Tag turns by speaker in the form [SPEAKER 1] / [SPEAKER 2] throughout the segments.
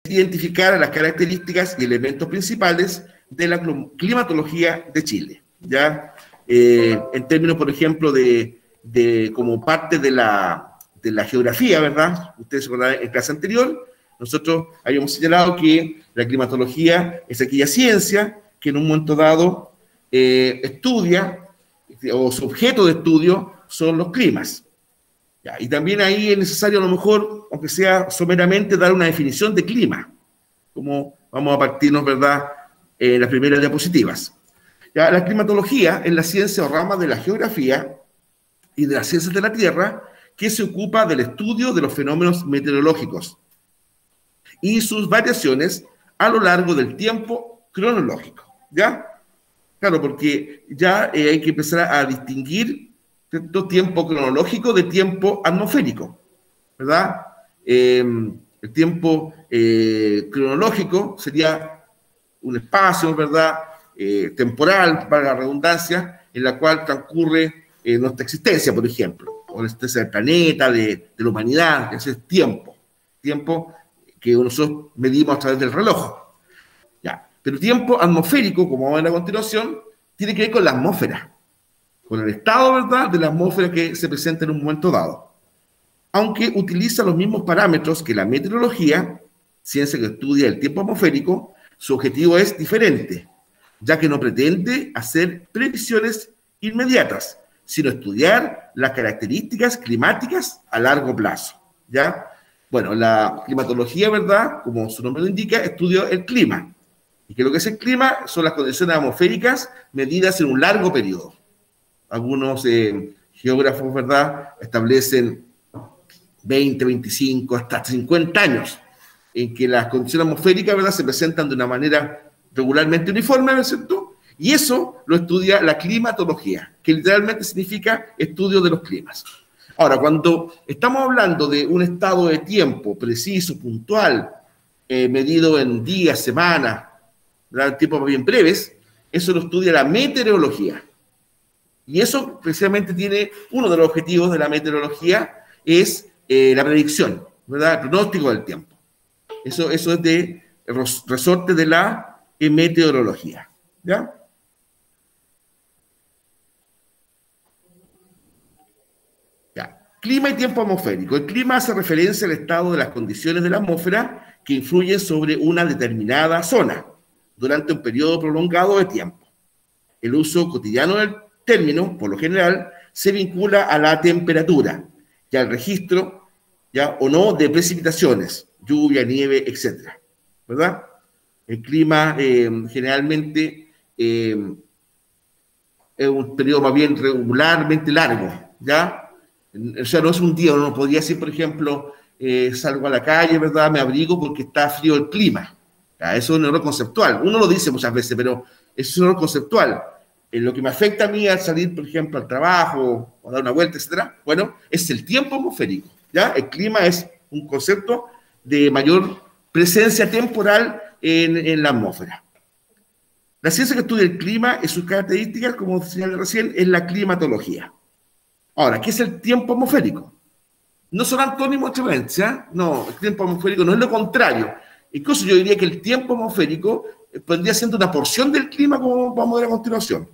[SPEAKER 1] identificar las características y elementos principales de la climatología de Chile, ¿ya? En términos, por ejemplo, como parte de la geografía, ¿verdad? Ustedes se acordarán en clase anterior, nosotros habíamos señalado que la climatología es aquella ciencia que en un momento dado estudia, o su objeto de estudio son los climas. Ya, y también ahí es necesario a lo mejor, aunque sea someramente, dar una definición de clima, como vamos a partirnos, ¿verdad?, en las primeras diapositivas. Ya, la climatología es la ciencia o rama de la geografía y de las ciencias de la Tierra que se ocupa del estudio de los fenómenos meteorológicos y sus variaciones a lo largo del tiempo cronológico, ¿ya? Claro, porque ya hay que empezar a distinguir, ¿cierto?, tiempo cronológico de tiempo atmosférico, ¿verdad? El tiempo cronológico sería un espacio, ¿verdad?, temporal, para la redundancia, en la cual transcurre nuestra existencia, por ejemplo, o la existencia del planeta, de la humanidad. Ese es tiempo que nosotros medimos a través del reloj. Ya. Pero tiempo atmosférico, como vamos a ver a continuación, tiene que ver con la atmósfera, con el estado, ¿verdad?, de la atmósfera que se presenta en un momento dado. Aunque utiliza los mismos parámetros que la meteorología, ciencia que estudia el tiempo atmosférico, su objetivo es diferente, ya que no pretende hacer previsiones inmediatas, sino estudiar las características climáticas a largo plazo, ¿ya? Bueno, la climatología, ¿verdad?, como su nombre lo indica, estudia el clima. Y que lo que es el clima son las condiciones atmosféricas medidas en un largo periodo. Algunos geógrafos, ¿verdad?, establecen 20, 25, hasta 50 años en que las condiciones atmosféricas, ¿verdad?, se presentan de una manera regularmente uniforme, ¿no es cierto? Y eso lo estudia la climatología, que literalmente significa estudio de los climas. Ahora, cuando estamos hablando de un estado de tiempo preciso, puntual, medido en días, semanas, ¿verdad?, tiempos bien breves, eso lo estudia la meteorología. Y eso precisamente tiene uno de los objetivos de la meteorología, es la predicción, ¿verdad?, el pronóstico del tiempo. Eso es de resorte de la meteorología, ¿ya? Ya. Clima y tiempo atmosférico. El clima hace referencia al estado de las condiciones de la atmósfera que influyen sobre una determinada zona durante un periodo prolongado de tiempo. El uso cotidiano del término, por lo general, se vincula a la temperatura y al registro, ya, o no, de precipitaciones, lluvia, nieve, etcétera, ¿verdad? El clima generalmente es un periodo más bien regularmente largo, ¿ya? O sea, no es un día, uno podría decir, por ejemplo, salgo a la calle, ¿verdad?, me abrigo porque está frío el clima. ¿Ya? Eso es un error conceptual. Uno lo dice muchas veces, pero eso es un error conceptual. Lo que me afecta a mí al salir, por ejemplo, al trabajo o dar una vuelta, etcétera, bueno, es el tiempo atmosférico, ¿ya? El clima es un concepto de mayor presencia temporal en la atmósfera. La ciencia que estudia el clima y sus características, como señalé recién, es la climatología. Ahora, ¿qué es el tiempo atmosférico? No son antónimos de diferencia, no, el tiempo atmosférico no es lo contrario. Incluso yo diría que el tiempo atmosférico vendría siendo una porción del clima, como vamos a ver a continuación.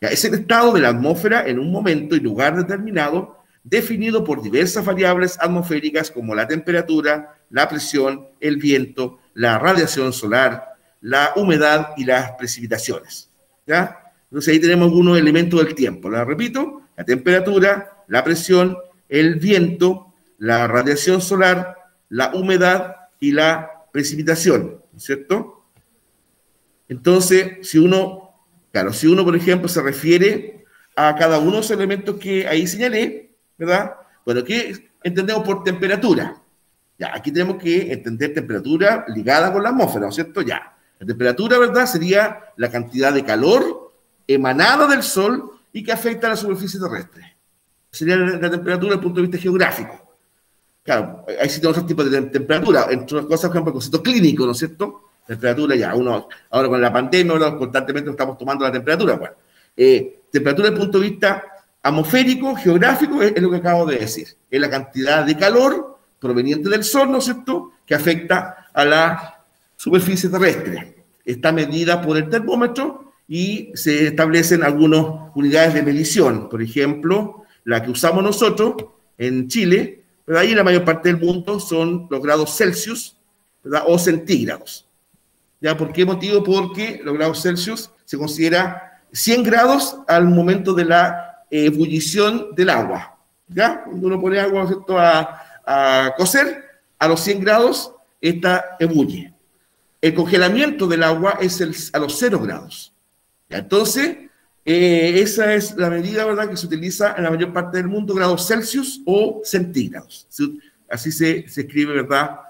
[SPEAKER 1] Es el estado de la atmósfera en un momento y lugar determinado, definido por diversas variables atmosféricas como la temperatura, la presión, el viento, la radiación solar, la humedad y las precipitaciones, ¿ya? Entonces ahí tenemos algunos elementos del tiempo. La repito: la temperatura, la presión, el viento, la radiación solar, la humedad y la precipitación, ¿no es cierto? Entonces, si uno, por ejemplo, se refiere a cada uno de los elementos que ahí señalé, ¿verdad? Bueno, ¿qué entendemos por temperatura? Ya, aquí tenemos que entender temperatura ligada con la atmósfera, ¿no es cierto? Ya, la temperatura, ¿verdad?, sería la cantidad de calor emanada del Sol y que afecta a la superficie terrestre. Sería la temperatura desde el punto de vista geográfico. Claro, hay otros tipos de temperatura, entre otras cosas, por ejemplo, el concepto clínico, ¿no es cierto? Temperatura, ya, ahora con la pandemia, ahora constantemente estamos tomando la temperatura. Bueno, temperatura desde el punto de vista atmosférico, geográfico, es lo que acabo de decir. Es la cantidad de calor proveniente del Sol, ¿no es cierto?, que afecta a la superficie terrestre. Está medida por el termómetro y se establecen algunas unidades de medición. Por ejemplo, la que usamos nosotros en Chile, ¿verdad? Y en la mayor parte del mundo son los grados Celsius, ¿verdad? O centígrados. ¿Ya? ¿Por qué motivo? Porque los grados Celsius se considera 100 grados al momento de la ebullición del agua. ¿Ya? Cuando uno pone agua, ¿cierto?, a cocer, a los 100 grados, esta ebulle. El congelamiento del agua es a los 0 grados. ¿Ya? Entonces, esa es la medida, ¿verdad?, que se utiliza en la mayor parte del mundo, grados Celsius o centígrados. Así se escribe, ¿verdad?,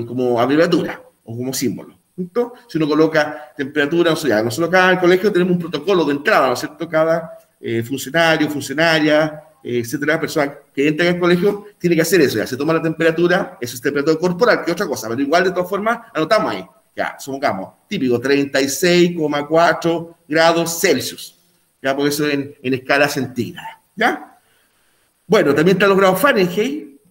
[SPEAKER 1] como abreviatura o como símbolo. ¿Cierto? Si uno coloca temperatura, o sea, nosotros acá en el colegio tenemos un protocolo de entrada, ¿no es cierto? Cada funcionario, funcionaria, etcétera, persona que entra al colegio tiene que hacer eso, ya se toma la temperatura, eso es temperatura corporal, que es otra cosa, pero igual de todas formas anotamos ahí, ya, supongamos, típico, 36,4 grados Celsius, ya, por eso en escala centígrada, ¿ya? Bueno, también están los grados Fahrenheit,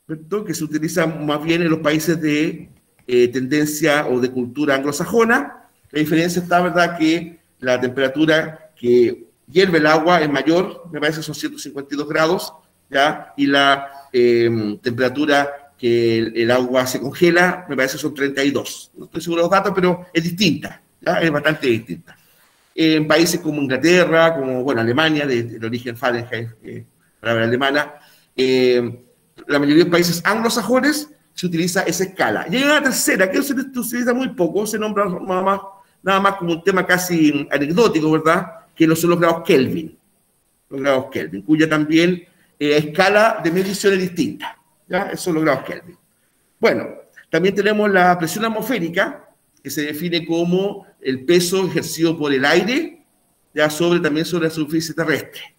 [SPEAKER 1] ¿cierto?, que se utilizan más bien en los países de tendencia o de cultura anglosajona. La diferencia está, ¿verdad?, que la temperatura que hierve el agua es mayor, me parece que son 152 grados, ¿ya? Y la temperatura que el agua se congela, me parece que son 32. No estoy seguro de los datos, pero es distinta, ¿ya? Es bastante distinta. En países como Inglaterra, como, bueno, Alemania, de origen Fahrenheit, palabra alemana, la mayoría de los países anglosajones se utiliza esa escala. Y hay una tercera, que se utiliza muy poco, se nombra nada más como un tema casi anecdótico, ¿verdad?, que son los grados Kelvin, cuya también escala de medición es distinta, ¿ya? Esos son los grados Kelvin. Bueno, también tenemos la presión atmosférica, que se define como el peso ejercido por el aire, ya también sobre la superficie terrestre.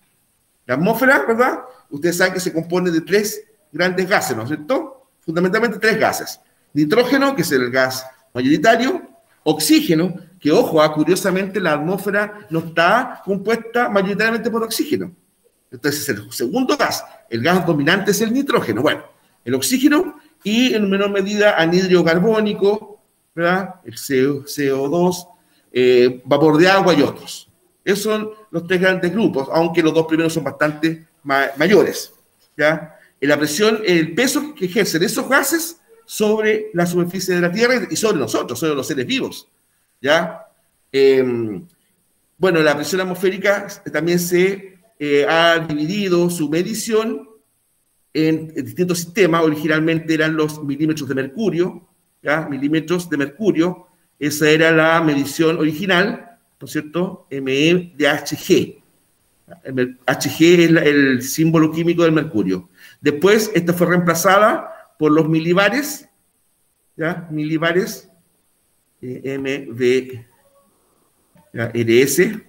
[SPEAKER 1] La atmósfera, ¿verdad?, ustedes saben que se compone de 3 grandes gases, ¿no es cierto? Fundamentalmente 3 gases. Nitrógeno, que es el gas mayoritario; oxígeno, que, ojo, curiosamente la atmósfera no está compuesta mayoritariamente por oxígeno. Entonces, el segundo gas, el gas dominante es el nitrógeno. Bueno, el oxígeno y en menor medida anhídrido carbónico, ¿verdad?, el CO2, vapor de agua y otros. Esos son los 3 grandes grupos, aunque los 2 primeros son bastante mayores, ¿ya? En la presión, el peso que ejercen esos gases sobre la superficie de la Tierra y sobre nosotros, sobre los seres vivos, ¿ya? Bueno, la presión atmosférica también se ha dividido su medición en distintos sistemas. Originalmente eran los milímetros de mercurio, ¿ya? Milímetros de mercurio, esa era la medición original, ¿no es cierto?, ME de Hg. Hg es el símbolo químico del mercurio. Después, esta fue reemplazada por los milibares, ¿ya? Milibares, MV, RS,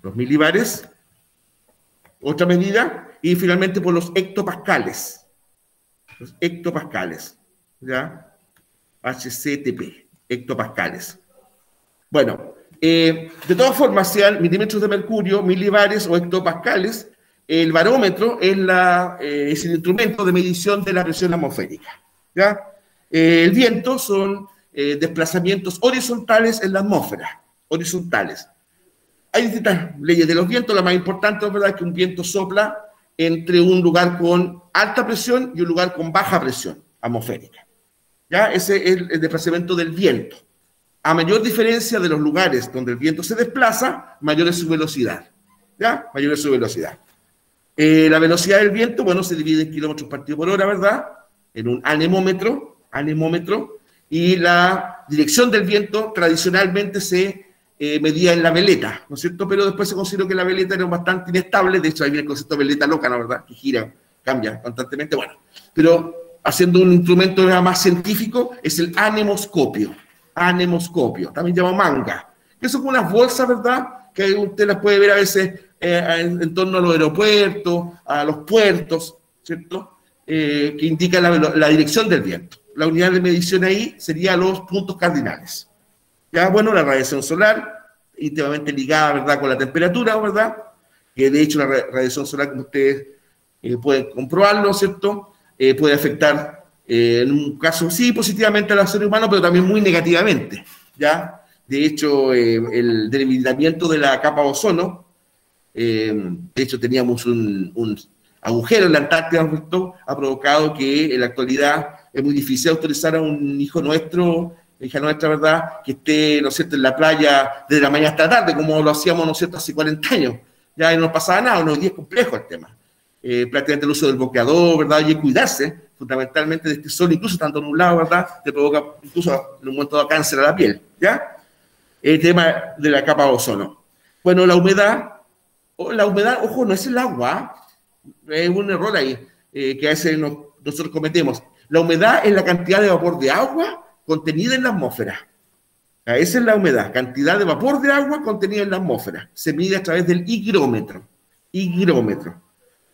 [SPEAKER 1] los milibares, otra medida, y finalmente por los hectopascales, ¿ya? HCTP, hectopascales. Bueno, de todas formas, sean milímetros de mercurio, milibares o hectopascales, el barómetro es el instrumento de medición de la presión atmosférica, ¿ya? El viento son desplazamientos horizontales en la atmósfera, horizontales. Hay distintas leyes de los vientos. La más importante, ¿verdad?, es que un viento sopla entre un lugar con alta presión y un lugar con baja presión atmosférica, ¿ya? Ese es el desplazamiento del viento. A mayor diferencia de los lugares donde el viento se desplaza, mayor es su velocidad, ¿ya? Mayor es su velocidad. La velocidad del viento, bueno, se divide en kilómetros partido por hora, ¿verdad?, en un anemómetro, y la dirección del viento tradicionalmente se medía en la veleta, ¿no es cierto?, pero después se consideró que la veleta era bastante inestable. De hecho, ahí viene el concepto de veleta loca, ¿no?, ¿verdad?, que gira, cambia constantemente. Bueno, pero haciendo un instrumento más científico, es el anemoscopio, también llamado manga, que son unas bolsas, ¿verdad?, que usted las puede ver a veces en torno a los aeropuertos, a los puertos, ¿cierto?, que indican la dirección del viento. La unidad de medición ahí sería los puntos cardinales. Ya, bueno, la radiación solar, íntimamente ligada, ¿verdad?, con la temperatura, ¿verdad?, que de hecho la radiación solar, como ustedes pueden comprobarlo, ¿cierto?, puede afectar En un caso, sí, positivamente al ser humano, pero también muy negativamente, ¿ya? De hecho, el debilitamiento de la capa de ozono, de hecho, teníamos un agujero en la Antártida, ¿no? Ha provocado que en la actualidad es muy difícil autorizar a un hijo nuestro, hija nuestra, ¿verdad?, que esté, ¿no es cierto?, en la playa desde la mañana hasta la tarde, como lo hacíamos, ¿no es cierto?, hace 40 años. Ya no nos pasaba nada, hoy día es complejo el tema. Prácticamente el uso del bloqueador, ¿verdad?, y cuidarse fundamentalmente de este sol, incluso tanto nublado, ¿verdad?, te provoca incluso en un momento de cáncer a la piel, ¿ya? El tema de la capa de ozono. Bueno, la humedad, ojo, no es el agua, es un error ahí que a veces nosotros cometemos. La humedad es la cantidad de vapor de agua contenida en la atmósfera. Esa es la humedad, cantidad de vapor de agua contenida en la atmósfera. Se mide a través del higrómetro,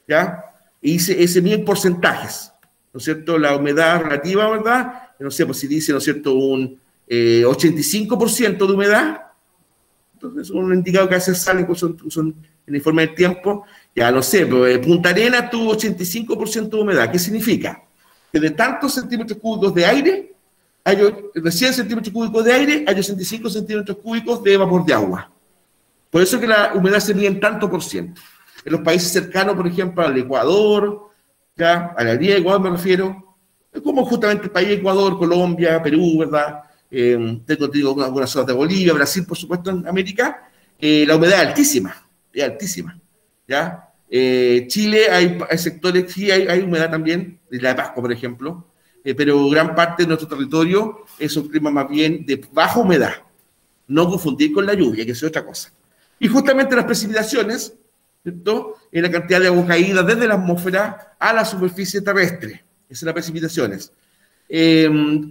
[SPEAKER 1] ¿ya? Y se mide en porcentajes, ¿no es cierto? La humedad relativa, ¿verdad? No sé, pues si dice, ¿no es cierto?, un 85% de humedad, entonces un indicador que a veces sale incluso en el informe del tiempo, ya no sé, pero Punta Arenas tuvo 85% de humedad. ¿Qué significa? Que de tantos centímetros cúbicos de aire, de 100 centímetros cúbicos de aire, hay 85 centímetros cúbicos de vapor de agua. Por eso es que la humedad se mide en tanto por ciento. En los países cercanos, por ejemplo, al Ecuador, ¿ya?, a la línea de Ecuador me refiero, como justamente el país de Ecuador, Colombia, Perú, ¿verdad? Tengo algunas zonas de Bolivia, Brasil, por supuesto, en América, la humedad es altísima, ¿ya? Chile hay sectores, sí hay humedad también, de la Pascua, por ejemplo, pero gran parte de nuestro territorio es un clima más bien de baja humedad, no confundir con la lluvia, que es otra cosa. Y justamente las precipitaciones, ¿cierto?, en la cantidad de agua caída desde la atmósfera a la superficie terrestre, esas son las precipitaciones.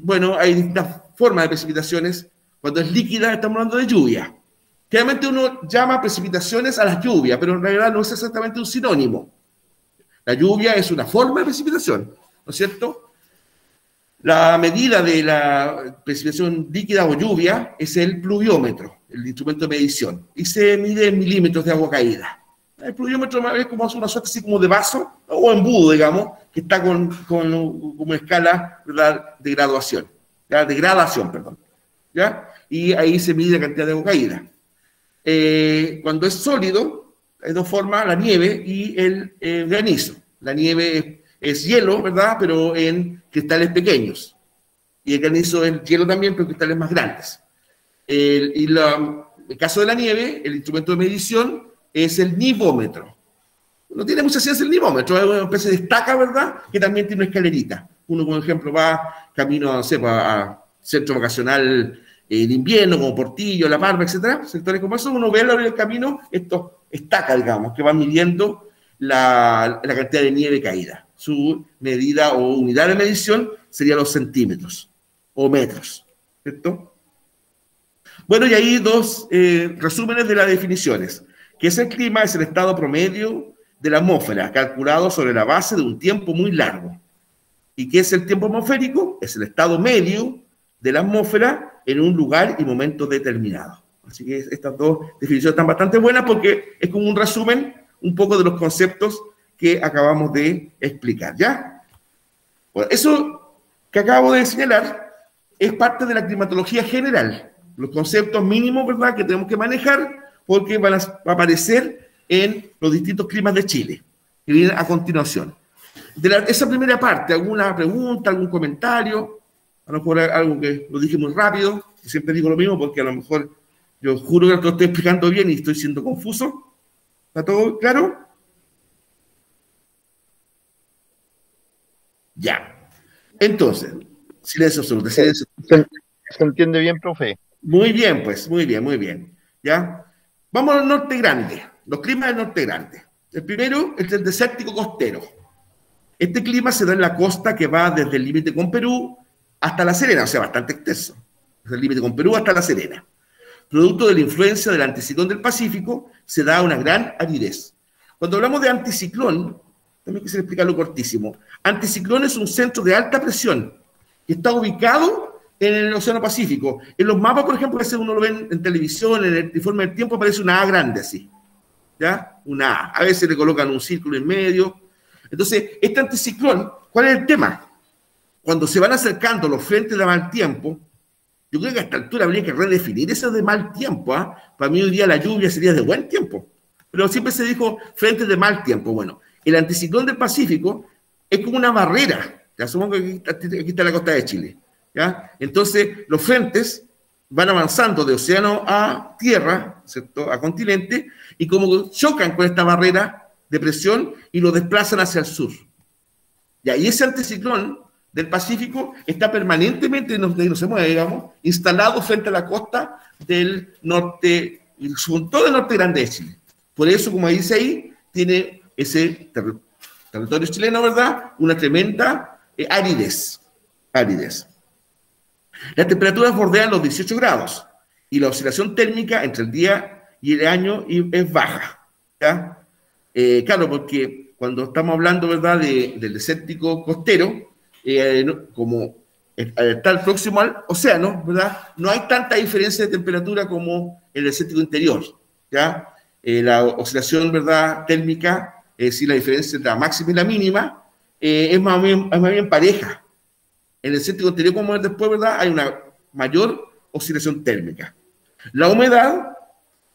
[SPEAKER 1] Bueno, hay distintas formas de precipitaciones. Cuando es líquida estamos hablando de lluvia. Generalmente uno llama precipitaciones a las lluvias, pero en realidad no es exactamente un sinónimo. La lluvia es una forma de precipitación, ¿no es cierto? La medida de la precipitación líquida o lluvia es el pluviómetro, el instrumento de medición, y se mide en milímetros de agua caída. El pluviómetro es como una suerte así como de vaso o embudo, digamos, que está con una escala, ¿verdad?, de graduación, ¿ya?, de gradación, perdón, ¿ya? Y ahí se mide la cantidad de agua caída. Cuando es sólido, hay dos formas, la nieve y el granizo. La nieve es hielo, ¿verdad?, pero en cristales pequeños. Y el granizo es hielo también, pero en cristales más grandes. El caso de la nieve, el instrumento de medición es el nivómetro. No tiene mucha ciencia el nivómetro, es una especie de estaca, ¿verdad?, que también tiene una escalerita. Uno, por ejemplo, va camino, no sé, a centro vacacional de invierno, como Portillo, La Palma, etcétera, sectores como eso, uno ve a la hora del camino estos estacas, digamos, que van midiendo la cantidad de nieve caída. Su medida o unidad de medición sería los centímetros o metros, ¿cierto? Bueno, y ahí dos resúmenes de las definiciones. Que es el clima, es el estado promedio de la atmósfera, calculado sobre la base de un tiempo muy largo. ¿Y qué es el tiempo atmosférico? Es el estado medio de la atmósfera en un lugar y momento determinado. Así que estas dos definiciones están bastante buenas porque es como un resumen un poco de los conceptos que acabamos de explicar, ¿ya? Bueno, eso que acabo de señalar es parte de la climatología general, los conceptos mínimos, ¿verdad?, que tenemos que manejar porque van a aparecer en los distintos climas de Chile, que vienen a continuación. Esa primera parte, ¿alguna pregunta, algún comentario? A lo mejor algo que lo dije muy rápido, siempre digo lo mismo porque a lo mejor yo juro que lo estoy explicando bien y estoy siendo confuso. ¿Está todo claro? Ya. Entonces, silencio absoluto, silencio.
[SPEAKER 2] Se entiende bien, profe.
[SPEAKER 1] Muy bien, pues, muy bien, muy bien. ¿Ya? Vamos al norte grande, los climas del norte grande. El primero es el desértico costero. Este clima se da en la costa que va desde el límite con Perú hasta La Serena, o sea, bastante extenso. Desde el límite con Perú hasta La Serena. Producto de la influencia del anticiclón del Pacífico, se da una gran aridez. Cuando hablamos de anticiclón, también quisiera explicarlo cortísimo. Anticiclón es un centro de alta presión que está ubicado en el Océano Pacífico. En los mapas, por ejemplo, a veces uno lo ve en televisión, en el informe del tiempo, aparece una A grande así, ¿ya? Una A. A veces le colocan un círculo en medio. Entonces, este anticiclón, ¿cuál es el tema? cuando se van acercando los frentes de mal tiempo, yo creo que a esta altura habría que redefinir eso de mal tiempo. Para mí hoy día la lluvia sería de buen tiempo, pero siempre se dijo frentes de mal tiempo. Bueno, el anticiclón del Pacífico es como una barrera. Ya supongo que aquí está la costa de Chile. ¿Ya? Entonces, los frentes van avanzando de océano a tierra, ¿cierto?, a continente, y como chocan con esta barrera de presión y lo desplazan hacia el sur. ¿Ya? Y ese anticiclón del Pacífico está permanentemente, no se mueve, digamos, instalado frente a la costa del norte, sobre todo del norte grande de Chile. Por eso, como dice ahí, tiene ese territorio chileno, ¿verdad?, una tremenda aridez. Las temperaturas bordean los 18 grados y la oscilación térmica entre el día y el año es baja. ¿Ya? Claro, porque cuando estamos hablando, ¿verdad?, del desértico costero, como está próximo al océano, ¿verdad?, no hay tanta diferencia de temperatura como el desértico interior. ¿Ya? La oscilación, ¿verdad?, térmica, es decir, la diferencia entre la máxima y la mínima, es más bien pareja. En el desértico interior, como es después, ¿verdad?, hay una mayor oscilación térmica. La humedad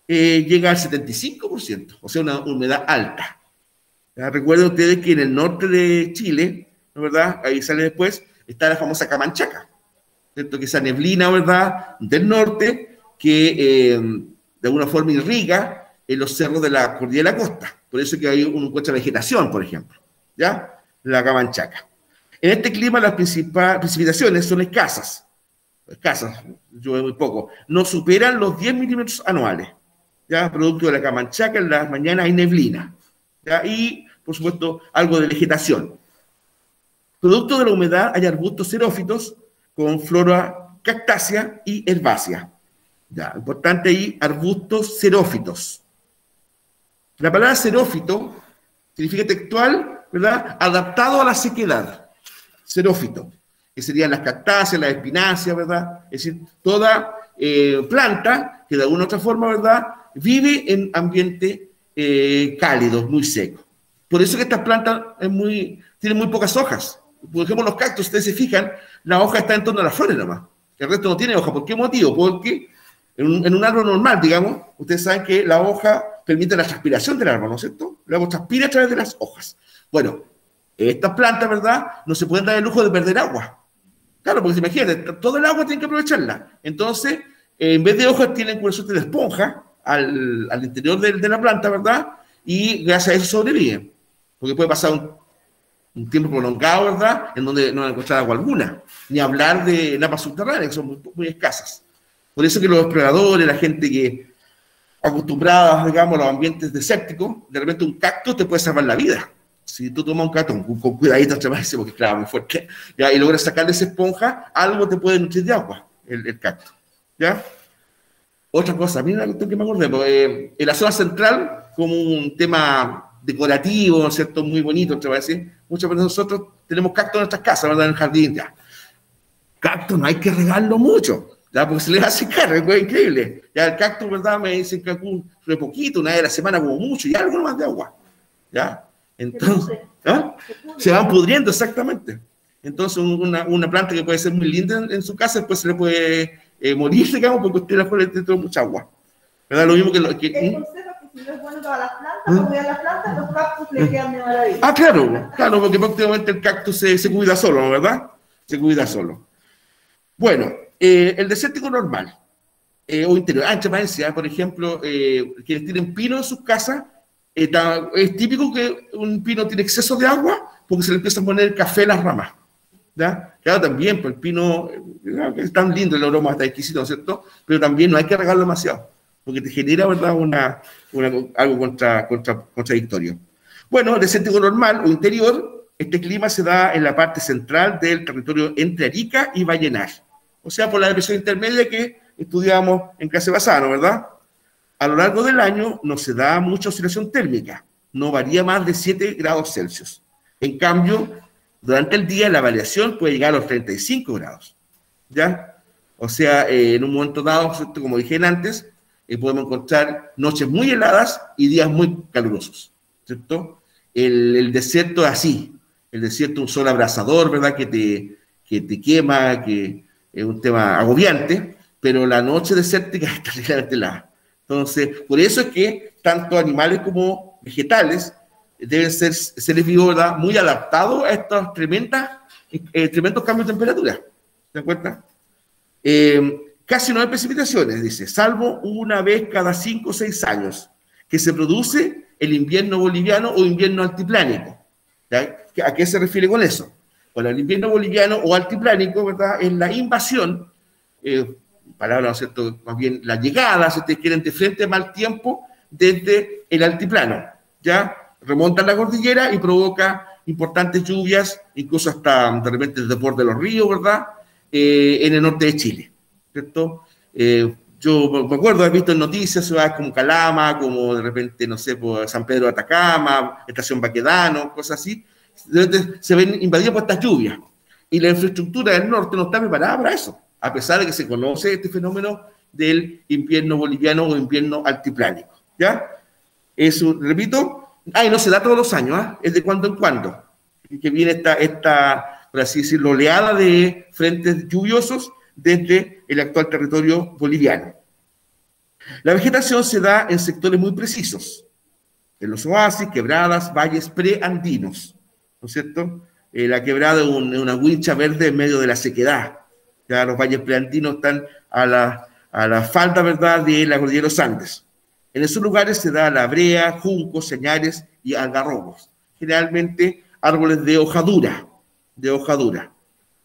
[SPEAKER 1] llega al 75%, o sea, una humedad alta. ¿Ya? Recuerden ustedes que en el norte de Chile, ¿verdad?, ahí sale después, está la famosa Camanchaca, ¿cierto?, que esa neblina, ¿verdad?, del norte, que de alguna forma irriga en los cerros de la cordillera de la costa. Por eso es que hay uno encuentra vegetación, por ejemplo. ¿Ya? La Camanchaca. En este clima las precipitaciones son escasas, llueve muy poco, no superan los 10 milímetros anuales. ¿Ya? Producto de la Camanchaca, en las mañanas hay neblina. ¿Ya? Y, por supuesto, algo de vegetación. Producto de la humedad hay arbustos xerófitos con flora cactácea y herbácea. ¿Ya? Importante ahí, arbustos xerófitos. La palabra xerófito significa textual, ¿verdad?, adaptado a la sequedad. Xerófito, que serían las cactáceas, las espináceas, ¿verdad? Es decir, toda planta que de alguna u otra forma, ¿verdad?, vive en ambiente cálido, muy seco. Por eso que estas plantas tienen muy pocas hojas. Por ejemplo, los cactus, ustedes se fijan, la hoja está en torno a las flores nomás. El resto no tiene hoja. ¿Por qué motivo? Porque en un árbol normal, digamos, ustedes saben que la hoja permite la transpiración del árbol, ¿no es cierto? Luego transpira a través de las hojas. Bueno, estas plantas, ¿verdad?, no se pueden dar el lujo de perder agua. Claro, porque imagínate, todo el agua tienen que aprovecharla. Entonces, en vez de hojas, tienen una suerte de esponja al interior de la planta, ¿verdad? Y gracias a eso sobreviven. Porque puede pasar un tiempo prolongado, ¿verdad?, en donde no van a encontrar agua alguna. Ni hablar de napas subterráneas, que son muy escasas. Por eso que los exploradores, la gente que acostumbrada, digamos, a los ambientes desérticos, de repente un cactus te puede salvar la vida. Si tú tomas un cactus con cuidadito, porque claro, muy fuerte, ¿ya?, y logras sacarle esa esponja, algo te puede nutrir de agua, el cactus. ¿Ya? Otra cosa, mira una cuestión que me acordé, en la zona central, como un tema decorativo, ¿no es cierto?, muy bonito, te voy a decir, muchas veces nosotros tenemos cactus en nuestras casas, ¿verdad?, en el jardín, ya. Cactus no hay que regarlo mucho, ¿ya?, porque se les hace caro, es increíble. Ya el cactus, ¿verdad?, me dicen que de poquito, una vez a la semana como mucho, y algo más de agua. ¿Ya? Entonces, ¿ah?, se van pudriendo, exactamente. Entonces, una planta que puede ser muy linda en su casa, después se le puede morir, digamos, porque usted la pone dentro de mucha agua. ¿Verdad? Lo mismo que...
[SPEAKER 3] El consejo es que si no es bueno para las plantas, cuando vean las plantas, los cactus le quedan de maravilla.
[SPEAKER 1] Ah, claro, porque prácticamente el cactus se cuida solo, ¿verdad? Se cuida solo. Bueno, el desértico normal, o interior, en Valencia, por ejemplo, quienes tienen pino en sus casas, es típico que un pino tiene exceso de agua porque se le empieza a poner café en las ramas. ¿Ya? Claro, también, pues el pino es tan lindo, el aroma está exquisito, ¿no es cierto? Pero también no hay que regarlo demasiado, porque te genera, ¿verdad?, algo contradictorio. Bueno, el desértico normal o interior, este clima se da en la parte central del territorio entre Arica y Vallenar, o sea, por la depresión intermedia que estudiamos en clase pasada, ¿no? ¿Verdad? A lo largo del año no se da mucha oscilación térmica, no varía más de 7 grados Celsius. En cambio, durante el día la variación puede llegar a los 35 grados, ¿ya? O sea, en un momento dado, ¿cierto?, como dije antes, podemos encontrar noches muy heladas y días muy calurosos, ¿cierto? El desierto es así, el desierto es un sol abrasador, ¿verdad?, que que te quema, que es un tema agobiante, pero la noche desértica es terriblemente helada. Entonces, por eso es que tanto animales como vegetales deben ser seres vivos, ¿verdad?, muy adaptados a estos tremendos cambios de temperatura. ¿Se dan cuenta? Casi no hay precipitaciones, dice, salvo una vez cada 5 o 6 años, que se produce el invierno boliviano o invierno altiplánico. ¿Ya? ¿A qué se refiere con eso? Bueno, el invierno boliviano o altiplánico, ¿verdad?, es la invasión, palabra, ¿no es cierto?, más bien la llegada, si ustedes quieren, de frente a mal tiempo desde el altiplano, ¿ya? Remonta la cordillera y provoca importantes lluvias, incluso hasta de repente desde el borde de los ríos, ¿verdad?, en el norte de Chile, ¿cierto? Yo me acuerdo de haber visto en noticias ciudades como Calama, como de repente, no sé, por San Pedro de Atacama, Estación Baquedano, cosas así, se ven invadidos por estas lluvias. Y la infraestructura del norte no está preparada para eso, a pesar de que se conoce este fenómeno del invierno boliviano o invierno altiplánico, ¿ya? Eso, repito, y no se da todos los años, ¿eh? Es de cuando en cuando, que viene esta, por así decirlo, oleada de frentes lluviosos desde el actual territorio boliviano. La vegetación se da en sectores muy precisos, en los oasis, quebradas, valles preandinos, ¿no es cierto? La quebrada es una huicha verde en medio de la sequedad. Ya los valles preandinos están a la falda, ¿verdad?, de la cordillera de los Andes. En esos lugares se da la brea, juncos, señales y algarrobos. Generalmente árboles de hoja dura,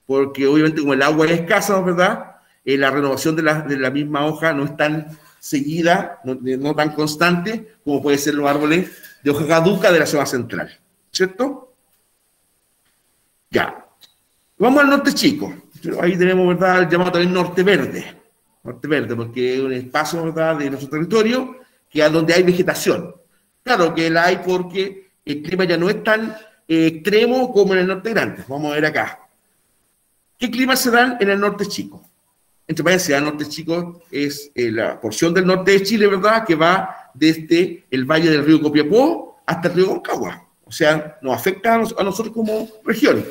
[SPEAKER 1] porque obviamente como el agua es escasa, ¿verdad?, la renovación de la misma hoja no es tan seguida, no tan constante como puede ser los árboles de hoja caduca de la zona central, ¿cierto? Ya. Vamos al norte chico. Ahí tenemos, ¿verdad?, el llamado también norte verde, porque es un espacio, ¿verdad?, de nuestro territorio que es donde hay vegetación. Claro que la hay porque el clima ya no es tan extremo como en el norte grande. Vamos a ver acá. ¿Qué climas se dan en el norte chico? Entre paréntesis, el norte chico es la porción del norte de Chile, ¿verdad?, que va desde el valle del río Copiapó hasta el río Concagua. O sea, nos afecta a nosotros como región.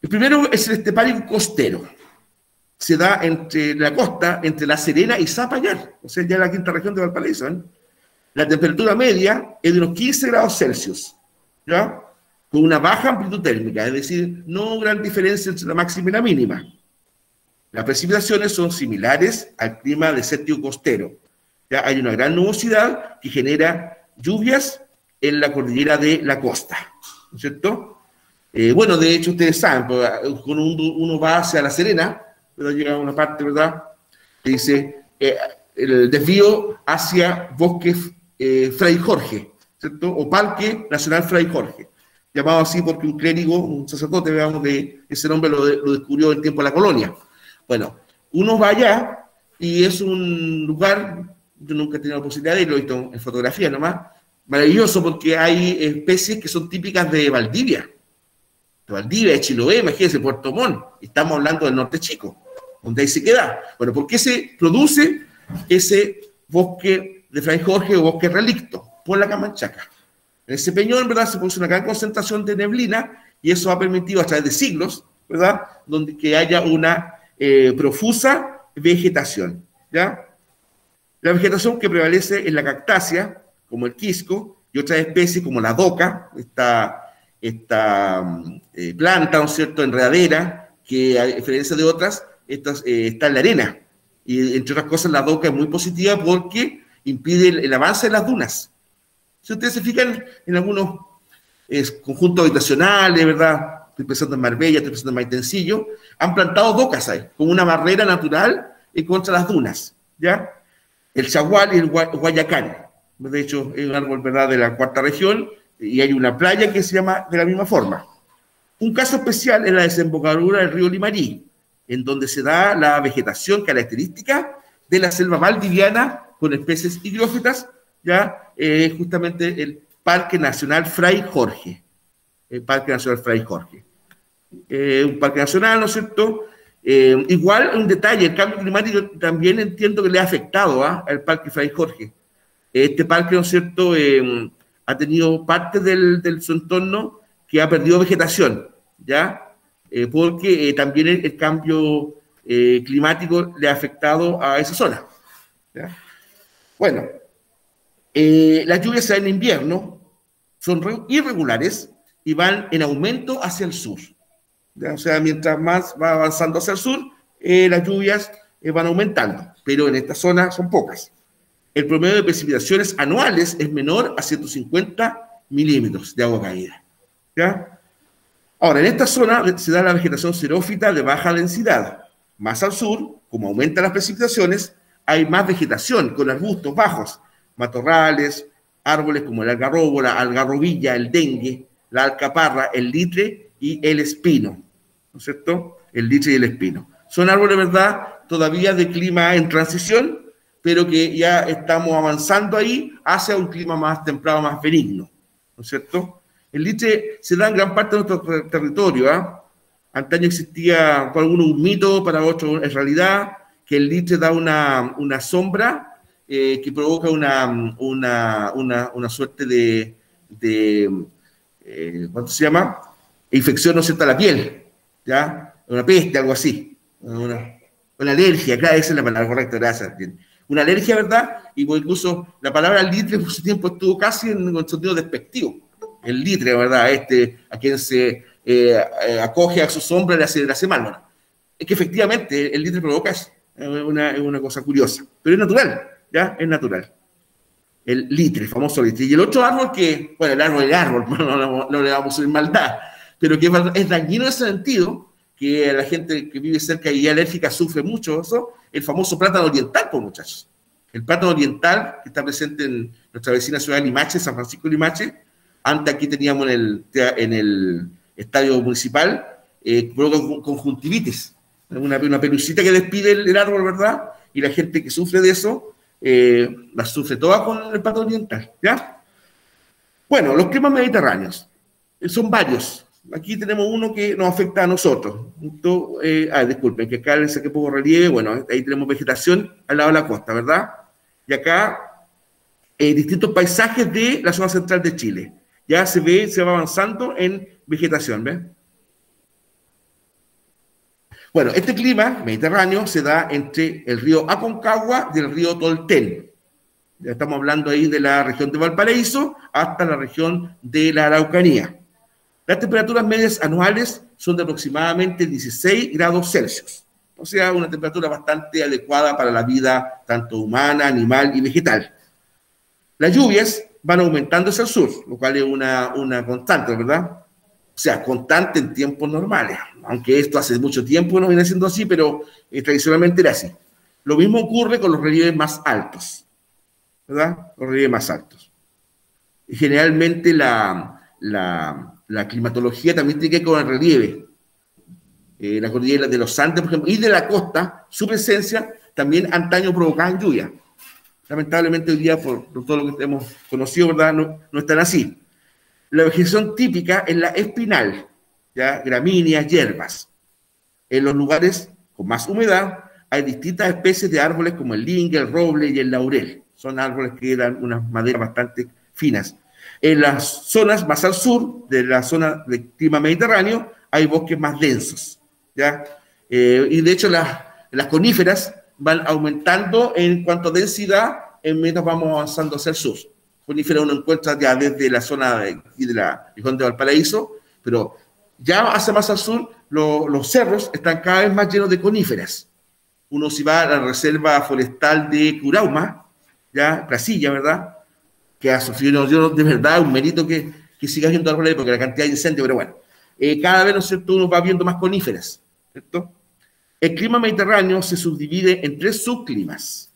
[SPEAKER 1] El primero es el estepario costero. Se da entre la costa, entre La Serena y Zapallar, o sea, ya la quinta región de Valparaíso, ¿eh? La temperatura media es de unos 15 grados Celsius, ¿ya?, con una baja amplitud térmica, es decir, no gran diferencia entre la máxima y la mínima. Las precipitaciones son similares al clima desértico costero. ¿Ya? Hay una gran nubosidad que genera lluvias en la cordillera de la costa, ¿no es cierto? Bueno, de hecho, ustedes saben, cuando uno va hacia La Serena, ¿verdad?, llega a una parte, ¿verdad?, que dice el desvío hacia Bosque Fray Jorge, ¿cierto?, o Parque Nacional Fray Jorge, llamado así porque un clérigo, un sacerdote, veamos, de ese nombre lo descubrió en tiempo de la colonia. Bueno, uno va allá y es un lugar, yo nunca he tenido la posibilidad de ir, lo he visto en fotografía nomás, maravilloso porque hay especies que son típicas de Valdivia, de Chiloé, imagínense, Puerto Montt, estamos hablando del norte chico, donde hay sequedad. Bueno, ¿por qué se produce ese bosque de Fray Jorge o bosque relicto? Por la Camanchaca. En ese peñón, ¿verdad?, se produce una gran concentración de neblina y eso ha permitido a través de siglos, ¿verdad?, donde que haya una profusa vegetación, ¿ya? La vegetación que prevalece en la cactácea, como el quisco, y otras especies como la doca, esta planta, ¿no es cierto?, enredadera, que a diferencia de otras, está en la arena. Y entre otras cosas, la doca es muy positiva porque impide el avance de las dunas. Si ustedes se fijan en algunos conjuntos habitacionales, ¿verdad?, estoy pensando en Marbella, estoy pensando en Maitencillo, han plantado docas ahí, como una barrera natural contra las dunas, ¿ya? El chagual y el guayacán, de hecho, es un árbol, ¿verdad?, de la cuarta región, y hay una playa que se llama de la misma forma. Un caso especial es la desembocadura del río Limarí, en donde se da la vegetación característica de la selva valdiviana con especies hidrófitas, ya justamente el Parque Nacional Fray Jorge. El Parque Nacional Fray Jorge. Un parque nacional, ¿no es cierto? Igual, un detalle, el cambio climático también entiendo que le ha afectado al Parque Fray Jorge. Este parque, ¿no es cierto?, ha tenido parte de su entorno que ha perdido vegetación, ¿ya? porque también el cambio climático le ha afectado a esa zona. ¿Ya? Bueno, las lluvias se dan en invierno, son irregulares y van en aumento hacia el sur. ¿Ya? O sea, mientras más va avanzando hacia el sur, las lluvias van aumentando, pero en esta zona son pocas. El promedio de precipitaciones anuales es menor a 150 milímetros de agua caída. ¿Ya? Ahora, en esta zona se da la vegetación xerófita de baja densidad. Más al sur, como aumentan las precipitaciones, hay más vegetación con arbustos bajos, matorrales, árboles como el algarrobo, la algarrobilla, el dengue, la alcaparra, el litre y el espino. ¿No es cierto? El litre y el espino. Son árboles, ¿verdad?, todavía de clima en transición, pero que ya estamos avanzando ahí hacia un clima más templado, más benigno. ¿No es cierto? El litre se da en gran parte de nuestro territorio. Antaño existía para algunos un mito, para otros es realidad, que el litre da una sombra que provoca una suerte de ¿cuánto se llama? Infección, ¿no es cierto?, a la piel, ¿ya? Una peste, algo así. Una alergia, claro, esa es la palabra correcta, gracias. Una alergia, ¿verdad? Y pues incluso la palabra litre por su tiempo estuvo casi en un sentido despectivo. El litre, ¿verdad? A quien se acoge a su sombra le hace mal, ¿no? Es que efectivamente el litre provoca eso. Es una cosa curiosa. Pero es natural, ¿ya? Es natural. El litre, el famoso litre. Y el otro árbol que, bueno, el árbol, no le vamos a decir maldad, pero que es dañino en ese sentido, que la gente que vive cerca y alérgica sufre mucho eso, el famoso plátano oriental, pues, muchachos. El plátano oriental, que está presente en nuestra vecina ciudad de Limache, San Francisco de Limache. Antes aquí teníamos en el estadio municipal, provoca conjuntivitis, una pelucita que despide el árbol, ¿verdad? Y la gente que sufre de eso, la sufre toda con el plátano oriental, ¿ya? Bueno, los climas mediterráneos son varios. Aquí tenemos uno que nos afecta a nosotros. Disculpen, que acá le saqué poco relieve. Bueno, ahí tenemos vegetación al lado de la costa, ¿verdad? Y acá distintos paisajes de la zona central de Chile. Ya se va avanzando en vegetación, ¿ves? Bueno, este clima mediterráneo se da entre el río Aconcagua y el río Tolten. Ya estamos hablando ahí de la región de Valparaíso hasta la región de la Araucanía. Las temperaturas medias anuales son de aproximadamente 16 grados Celsius. O sea, una temperatura bastante adecuada para la vida tanto humana, animal y vegetal. Las lluvias van aumentando hacia el sur, lo cual es una constante, ¿verdad? O sea, constante en tiempos normales, aunque esto hace mucho tiempo no viene siendo así, pero tradicionalmente era así. Lo mismo ocurre con los relieves más altos, ¿verdad? Los relieves más altos. Y generalmente la climatología también tiene que ver con el relieve. La cordillera de los Andes, por ejemplo, y de la costa, su presencia también antaño provocaba lluvia. Lamentablemente hoy día, por todo lo que hemos conocido, ¿verdad?, no están así. La vegetación típica es la espinal, ¿ya? Gramíneas, hierbas. En los lugares con más humedad hay distintas especies de árboles como el lingue, el roble y el laurel. Son árboles que dan unas maderas bastante finas. En las zonas más al sur, de la zona del clima mediterráneo, hay bosques más densos, ¿ya? Y de hecho las coníferas van aumentando en cuanto a densidad mientras vamos avanzando hacia el sur. Conífera uno encuentra ya desde la zona de la región de Valparaíso, pero ya hacia más al sur, los cerros están cada vez más llenos de coníferas. Uno si va a la reserva forestal de Curauma, ya, Brasilia, ¿verdad?, que ha sufrido, yo de verdad, un mérito que siga habiendo árboles, porque la cantidad de incendios, pero bueno, cada vez, ¿no es cierto?, uno va viendo más coníferas, ¿cierto? El clima mediterráneo se subdivide en tres subclimas.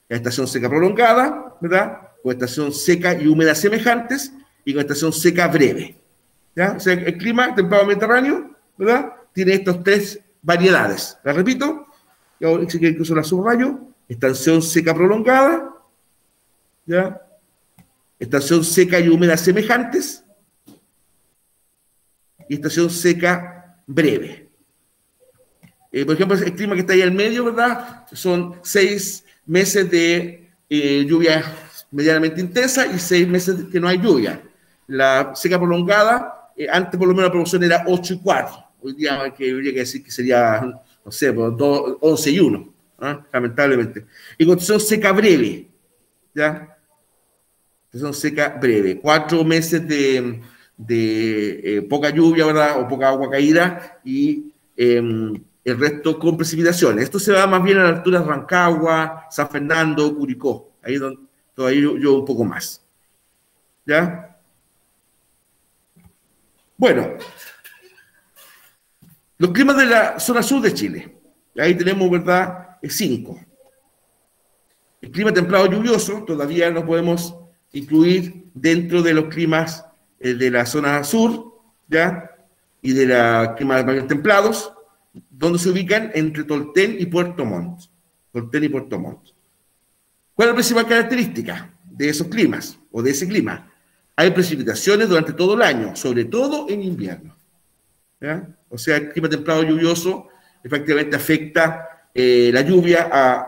[SPEAKER 1] La estación seca prolongada, ¿verdad?, con estación seca y húmeda semejantes, y con estación seca breve, ¿ya? O sea, el clima templado mediterráneo, ¿verdad?, tiene estas tres variedades. La repito, y ahora si que incluso la subrayo: estación seca prolongada, ¿ya?, estación seca y húmeda semejantes, y estación seca breve. Por ejemplo, el clima que está ahí al medio, ¿verdad?, son 6 meses de lluvia medianamente intensa y 6 meses que no hay lluvia. La seca prolongada antes por lo menos la proporción era 8:4. Hoy día habría que decir que sería, no sé, 11:1, lamentablemente. Y condición seca breve, ¿ya? Condición seca breve. 4 meses de poca lluvia, ¿verdad? O poca agua caída, y el resto con precipitaciones. Esto se va más bien a la altura de Rancagua, San Fernando, Curicó. Ahí es donde todavía yo un poco más. ¿Ya? Bueno, los climas de la zona sur de Chile. Ahí tenemos, ¿verdad? 5. El clima templado lluvioso todavía no podemos incluir dentro de los climas de la zona sur, ¿ya? Y de los climas más templados, donde se ubican entre Tolten y Puerto Montt. Tolten y Puerto Montt. ¿Cuál es la principal característica de esos climas o de ese clima? Hay precipitaciones durante todo el año, sobre todo en invierno, ¿ya? O sea, el clima templado lluvioso efectivamente afecta la lluvia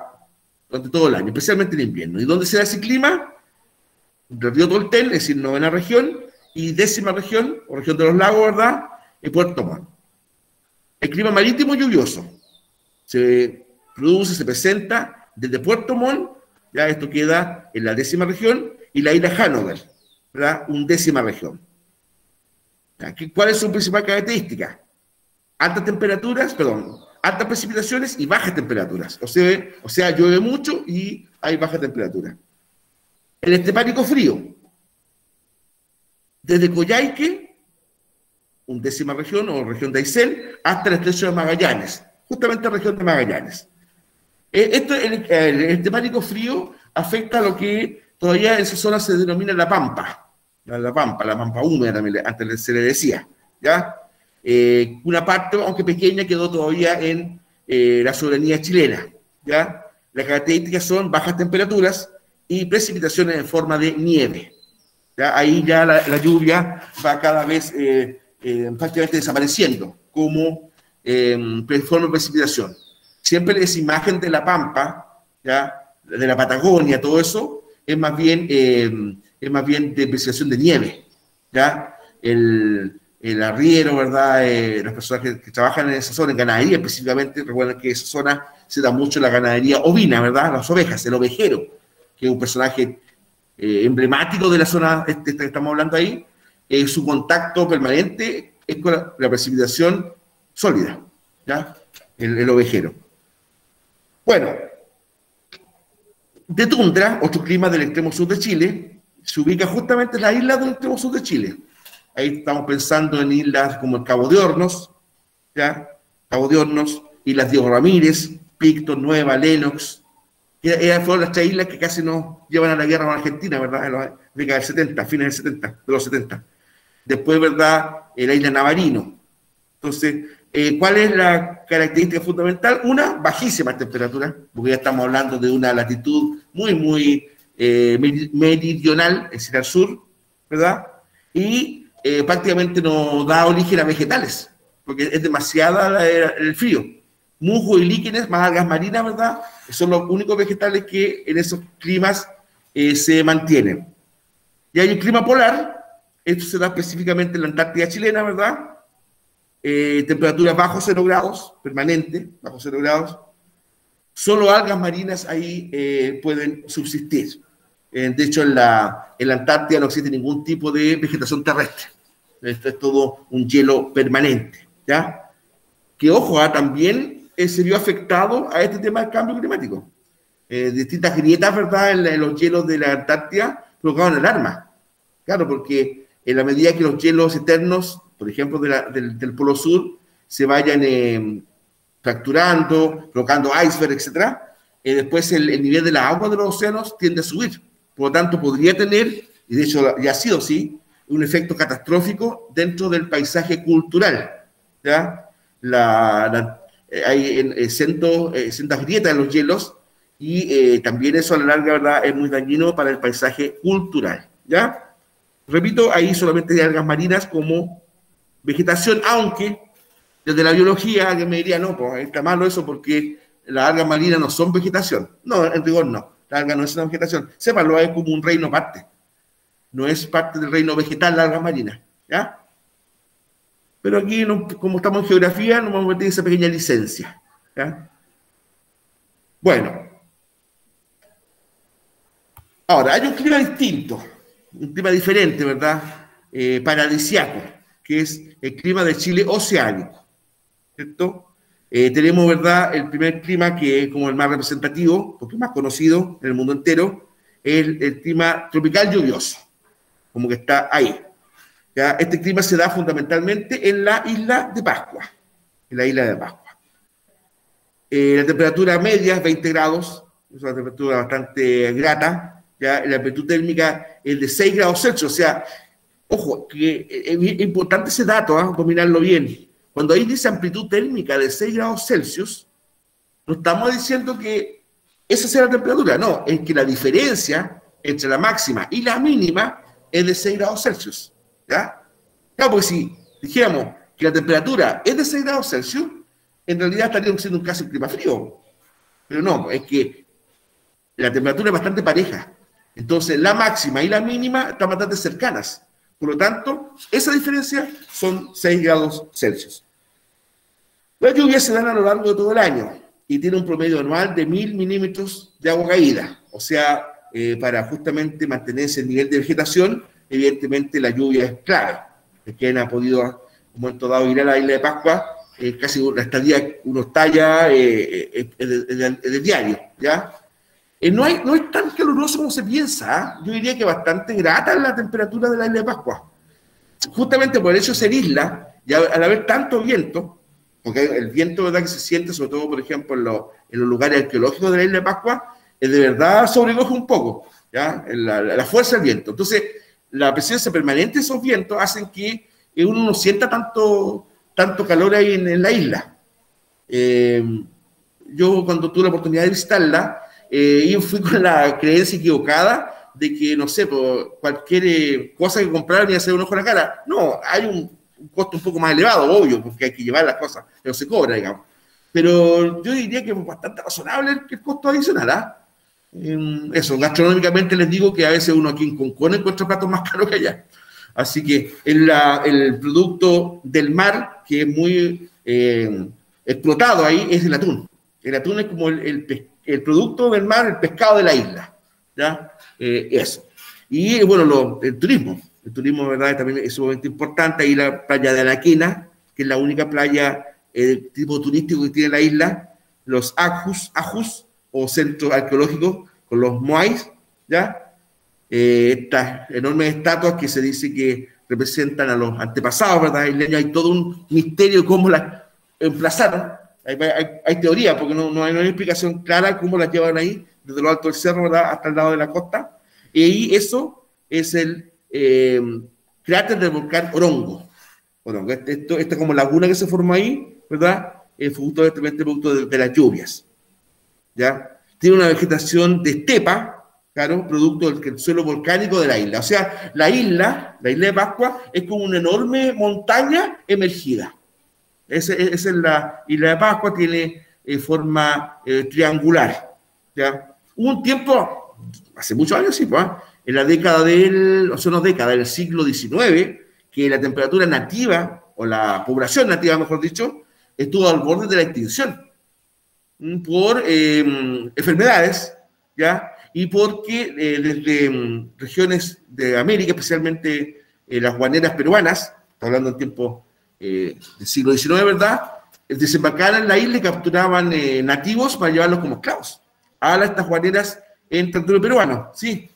[SPEAKER 1] durante todo el año, especialmente en invierno. ¿Y dónde se da ese clima? El río Tolten, es decir, 9ª región, y 10ª región, o región de los lagos, ¿verdad? En Puerto Montt. El clima marítimo lluvioso se presenta desde Puerto Montt, ya esto queda en la 10ª región, y la isla Hanover, ¿verdad? 11ª región. ¿Cuál es su principal característica? Altas precipitaciones y bajas temperaturas. O sea, llueve mucho y hay baja temperatura. El estepánico frío, desde Coyhaique, 11ª región o región de Aysén, hasta el estrecho de Magallanes, justamente la región de Magallanes. El estepánico frío afecta a lo que todavía en esa zona se denomina la Pampa, la Pampa húmeda también, antes se le decía, ¿ya? Una parte, aunque pequeña, quedó todavía en la soberanía chilena, ¿ya? Las características son bajas temperaturas y precipitaciones en forma de nieve, ¿ya? Ahí ya la lluvia va cada vez prácticamente desapareciendo como forma de precipitación. Siempre esa imagen de la Pampa, ¿ya? De la Patagonia, todo eso, es más bien de precipitación de nieve, ¿ya? El arriero, ¿verdad? Las personas que trabajan en esa zona, en ganadería específicamente, recuerden que en esa zona se da mucho la ganadería ovina, ¿verdad? Las ovejas, el ovejero, que es un personaje emblemático de la zona que estamos hablando ahí. Su contacto permanente es con la precipitación sólida, ¿ya? El ovejero. Bueno, de tundra, otro clima del extremo sur de Chile, se ubica justamente en la isla del extremo sur de Chile. Ahí estamos pensando en islas como el Cabo de Hornos, ¿ya? Cabo de Hornos, Islas Diego Ramírez, Picto, Nueva, Lennox, que fueron las 3 islas que casi nos llevan a la guerra con Argentina, ¿verdad? En la década del 70, fines del 70, de los 70. Después, ¿verdad? La isla Navarino. Entonces, ¿cuál es la característica fundamental? Una, bajísima temperatura, porque ya estamos hablando de una latitud muy meridional, es decir, al sur, ¿verdad? Y prácticamente no da origen a vegetales, porque es demasiada el frío. Musgo y líquenes, más algas marinas, ¿verdad? Son los únicos vegetales que en esos climas se mantienen. Y hay un clima polar, esto se da específicamente en la Antártida chilena, ¿verdad? Temperaturas bajo 0 grados, permanente, bajo 0 grados. Solo algas marinas ahí pueden subsistir. De hecho, en la Antártida no existe ningún tipo de vegetación terrestre. Esto es todo un hielo permanente, ¿ya? Que, ojo, también se vio afectado a este tema del cambio climático. Distintas grietas, ¿verdad?, en los hielos de la Antártida provocaron alarma. Claro, porque en la medida que los hielos eternos, por ejemplo, del Polo Sur, se vayan fracturando, provocando iceberg, etc., después el nivel de la agua de los océanos tiende a subir. Por lo tanto, podría tener, y de hecho ya ha sido así, un efecto catastrófico dentro del paisaje cultural, ¿ya? Hay sendas grietas en los hielos y también eso a la larga, ¿verdad?, es muy dañino para el paisaje cultural, ¿ya? Repito, ahí solamente hay algas marinas como vegetación, aunque desde la biología alguien me diría, no, pues está malo eso porque las algas marinas no son vegetación. No, en rigor no, la alga no es una vegetación. Sépanlo, es como un reino aparte. No es parte del reino vegetal la alga marina, ¿ya? pero aquí, como estamos en geografía, nos vamos a meter esa pequeña licencia. ¿Ya? Bueno, ahora, hay un clima distinto, un clima diferente, ¿verdad? Paradisiaco, que es el clima de Chile oceánico, ¿cierto? Tenemos, ¿verdad?, el primer clima que es como el más representativo, porque es más conocido en el mundo entero, es el clima tropical lluvioso, como que está ahí. ¿Ya? Este clima se da fundamentalmente en la isla de Pascua, en la isla de Pascua. La temperatura media es 20 grados, es una temperatura bastante grata, ¿ya? La amplitud térmica es de 6 grados Celsius, o sea, ojo, que es importante ese dato, dominarlo bien. Cuando ahí dice amplitud térmica de 6 grados Celsius, no estamos diciendo que esa sea la temperatura, no, es que la diferencia entre la máxima y la mínima es de 6 grados Celsius, ¿ya? Claro, porque si dijéramos que la temperatura es de 6 grados Celsius, en realidad estaríamos siendo un caso de clima frío, pero no, es que la temperatura es bastante pareja, entonces la máxima y la mínima están bastante cercanas, por lo tanto, esa diferencia son 6 grados Celsius. Las lluvias se dan a lo largo de todo el año y tiene un promedio anual de 1000 milímetros de agua caída. O sea, para justamente mantenerse el nivel de vegetación, evidentemente la lluvia es clave. Quien ha podido, en un momento dado, ir a la isla de Pascua, casi la estadía uno está ya de diario, ¿ya? No es tan caluroso como se piensa, ¿eh? Yo diría que bastante grata la temperatura de la isla de Pascua. Justamente por el hecho de ser isla, y al haber tanto viento, porque el viento, ¿verdad?, que se siente, sobre todo, por ejemplo, en los lugares arqueológicos de la isla de Pascua, es de verdad sobrecoge un poco, ¿ya? La fuerza del viento. Entonces, la presencia permanente de esos vientos hacen que uno no sienta tanto calor ahí en la isla. Yo, cuando tuve la oportunidad de visitarla, yo fui con la creencia equivocada de que, no sé, por cualquier cosa que comprara me iba a hacer un ojo en la cara. No, hay un costo un poco más elevado, obvio, porque hay que llevar las cosas, pero se cobra, digamos. Pero yo diría que es bastante razonable el costo adicional, ¿ah? Eso, gastronómicamente les digo que a veces uno aquí en Concón encuentra platos más caros que allá. Así que el producto del mar, que es muy explotado ahí, es el atún. El atún es como el producto del mar, el pescado de la isla, ¿ya? Eso. Y bueno, el turismo. El turismo, ¿verdad?, también es sumamente importante. Ahí la playa de Anaquena, que es la única playa tipo turístico que tiene la isla, los ajus o centros arqueológicos con los moais, ¿ya? Estas enormes estatuas que se dice que representan a los antepasados, ¿verdad?, isleños. Hay todo un misterio de cómo las emplazaron. Hay teoría, porque no hay una explicación clara cómo las llevan ahí, desde lo alto del cerro, ¿verdad?, hasta el lado de la costa. Y eso es el cráter del volcán Orongo. Esta como laguna que se formó ahí, ¿verdad?, es producto de las lluvias, ¿ya? Tiene una vegetación de estepa, claro, producto del suelo volcánico de la isla. O sea, la isla de Pascua es como una enorme montaña emergida. Esa es la isla de Pascua, tiene forma triangular, ¿ya? Hubo un tiempo, hace muchos años, sí, pues, en la década del siglo XIX, que la temperatura nativa, o la población nativa, mejor dicho, estuvo al borde de la extinción por enfermedades, ¿ya? Y porque desde regiones de América, especialmente las guaneras peruanas, está hablando en tiempo del siglo XIX, ¿verdad?, desembarcaban en la isla y capturaban nativos para llevarlos como esclavos a estas guaneras en territorio peruano, sí.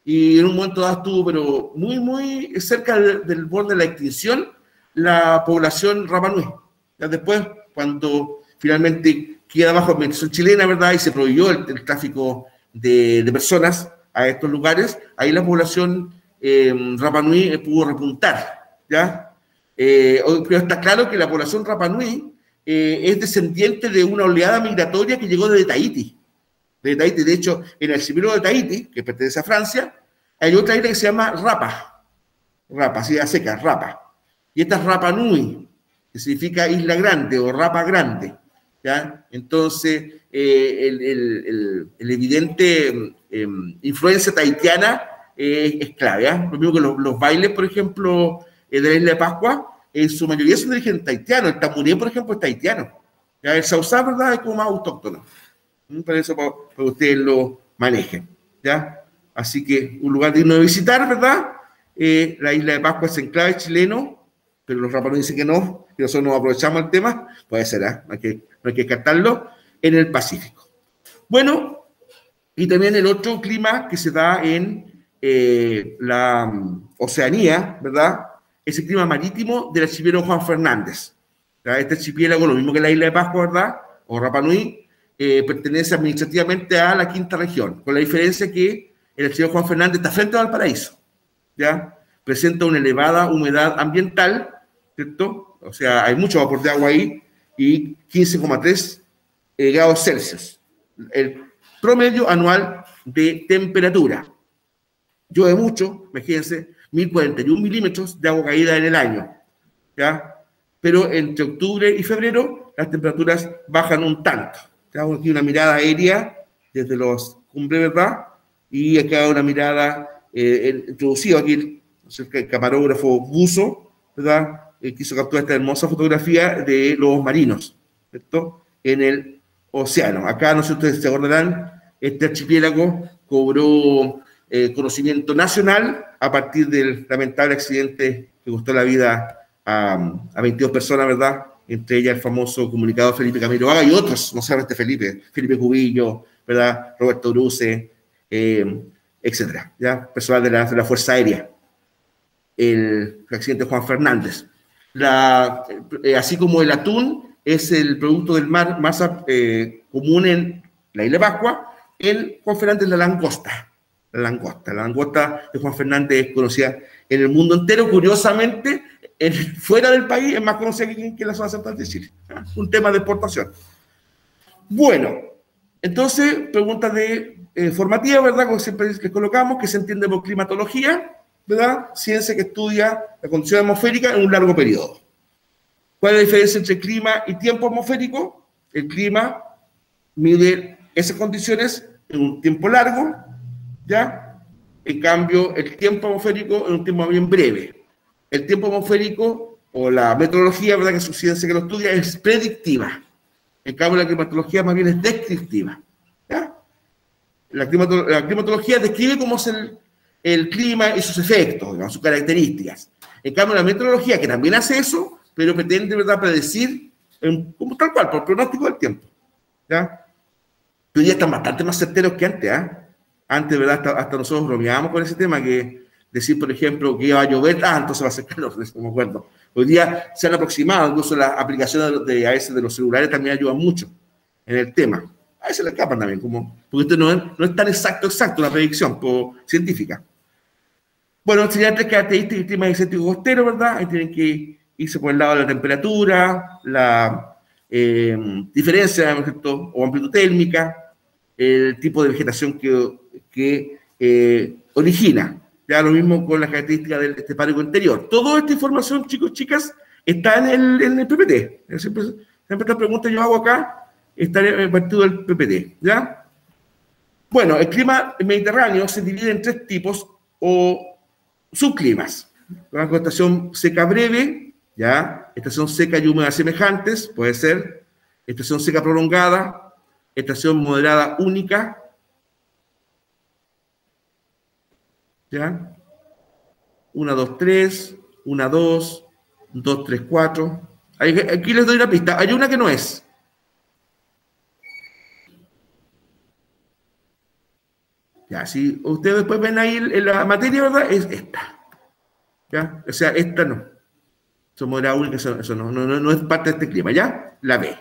[SPEAKER 1] Y en un momento dado estuvo, pero muy, muy cerca del borde de la extinción, la población Rapa Nui. Ya después, cuando finalmente queda bajo administración chilena, ¿verdad?, y se prohibió el tráfico de personas a estos lugares, ahí la población Rapa Nui pudo repuntar, ¿ya? Pero está claro que la población Rapa Nui es descendiente de una oleada migratoria que llegó desde Tahití. De hecho, en el archipiélago de Tahití, que pertenece a Francia, hay otra isla que se llama Rapa, así a seca, Rapa. Y esta es Rapa Nui, que significa isla grande o Rapa grande, ¿ya? Entonces, el evidente influencia tahitiana es clave, ¿ya? Lo mismo que los bailes, por ejemplo, de la isla de Pascua, en su mayoría son de origen tahitiano. El tamuré, por ejemplo, es tahitiano. ¿Ya? El sausá, ¿verdad?, es como más autóctono. Para eso, para que ustedes lo manejen. ¿Ya? Así que un lugar digno de visitar, ¿verdad? La isla de Pascua es enclave chileno, pero los Rapa Nui dicen que nosotros nos aprovechamos el tema. Puede ser, ¿eh? No hay que descartarlo, en el Pacífico. Bueno, y también el otro clima que se da en la Oceanía, ¿verdad? Es el clima marítimo del archipiélago Juan Fernández. ¿Ya? Este archipiélago, lo mismo que la isla de Pascua, ¿verdad?, o Rapa Nui, pertenece administrativamente a la quinta región, con la diferencia que el archipiélago Juan Fernández está frente a Valparaíso, ¿ya? Presenta una elevada humedad ambiental, ¿cierto? O sea, hay mucho vapor de agua ahí, y 15,3 grados Celsius. El promedio anual de temperatura. Llueve mucho, imagínense, 1041 milímetros de agua caída en el año, ¿ya? Pero entre octubre y febrero las temperaturas bajan un tanto. Tenemos aquí una mirada aérea desde los cumbres, ¿verdad? Y acá una mirada introducida aquí el camarógrafo buzo, ¿verdad? Quiso capturar esta hermosa fotografía de los marinos, ¿cierto?, en el océano. Acá, no sé si ustedes se acordarán, este archipiélago cobró conocimiento nacional a partir del lamentable accidente que costó la vida a 22 personas, ¿verdad? Entre ellas el famoso comunicador Felipe Camiroaga y otros, no solamente Felipe Cubillo, ¿verdad?, Roberto Bruce, etcétera, ¿ya? Personal de la Fuerza Aérea. El accidente de Juan Fernández. Así como el atún es el producto del mar más común en la isla de Pascua, el Juan Fernández es la langosta. La langosta de Juan Fernández es conocida en el mundo entero. Curiosamente, fuera del país es más conocida que en la zona central de Chile. Un tema de exportación. Bueno, entonces, preguntas formativa, ¿verdad? Como siempre les colocamos, que se entiende por climatología, ¿verdad? Ciencia que estudia la condición atmosférica en un largo periodo. ¿Cuál es la diferencia entre clima y tiempo atmosférico? El clima mide esas condiciones en un tiempo largo, ¿ya? En cambio, el tiempo atmosférico en un tiempo bien breve. El tiempo atmosférico, o la meteorología, ¿verdad?, que es su ciencia que lo estudia, es predictiva. En cambio, la climatología más bien es descriptiva, ¿ya? La climatología describe cómo es el clima y sus efectos, digamos, sus características. En cambio, la meteorología, que también hace eso, pero pretende, ¿verdad?, predecir como tal cual, por pronóstico del tiempo, ¿ya? Hoy día están bastante más certeros que antes, ¿eh? Antes, ¿verdad?, hasta nosotros bromeábamos con ese tema, que decir, por ejemplo, que iba a llover, entonces va a ser calor, no me acuerdo. Hoy día se han aproximado, incluso las aplicaciones a veces de los celulares también ayudan mucho en el tema. A veces le escapan también, porque esto no es tan exacto la predicción científica. Bueno, serían tres características del clima desértico costero, ¿verdad? Ahí tienen que irse por el lado de la temperatura, la diferencia, ¿no es cierto?, o amplitud térmica, el tipo de vegetación que origina. Ya lo mismo con las características del estepárico interior. Toda esta información, chicos, chicas, está en el PPT. Siempre esta pregunta yo hago acá, está en el partido del PPT, ¿ya? Bueno, el clima mediterráneo se divide en tres tipos o subclimas. La estación seca breve, ¿ya? Estación seca y húmeda semejantes, puede ser. Estación seca prolongada. Estación moderada única. ¿Ya? 1, 2, 3, 1, 2, 2, 3, 4. Aquí les doy una pista. Hay una que no es. Ya, si ustedes después ven ahí en la materia, ¿verdad? Es esta. ¿Ya? O sea, esta no. Eso moderada única, eso no es parte de este clima, ¿ya? La B.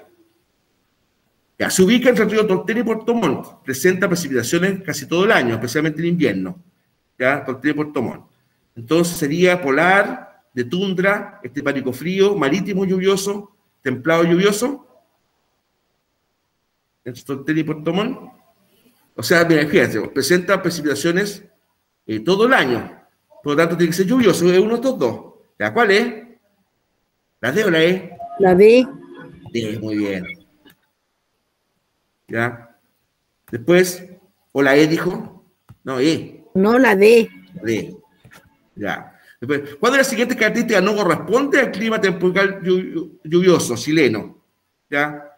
[SPEAKER 1] Ya, se ubica entre el río Tortena y Puerto Montt. Presenta precipitaciones casi todo el año, especialmente en invierno. ¿Ya? Tortena y Puerto Montt. Entonces sería polar, de tundra, estepárico frío, marítimo lluvioso, templado lluvioso. Entre Tortena y Puerto Montt. O sea, mira, fíjense, presenta precipitaciones todo el año. Por lo tanto, tiene que ser lluvioso, es uno de estos dos. ¿Ya? ¿Cuál es? ¿La D o la E?
[SPEAKER 4] La D.
[SPEAKER 1] D, muy bien. ¿Ya? Después, ¿o la E dijo? No, E.
[SPEAKER 4] No, la D.
[SPEAKER 1] D. Ya. Después, ¿cuál de las siguientes características no corresponde al clima temporal lluvioso chileno? ¿Ya?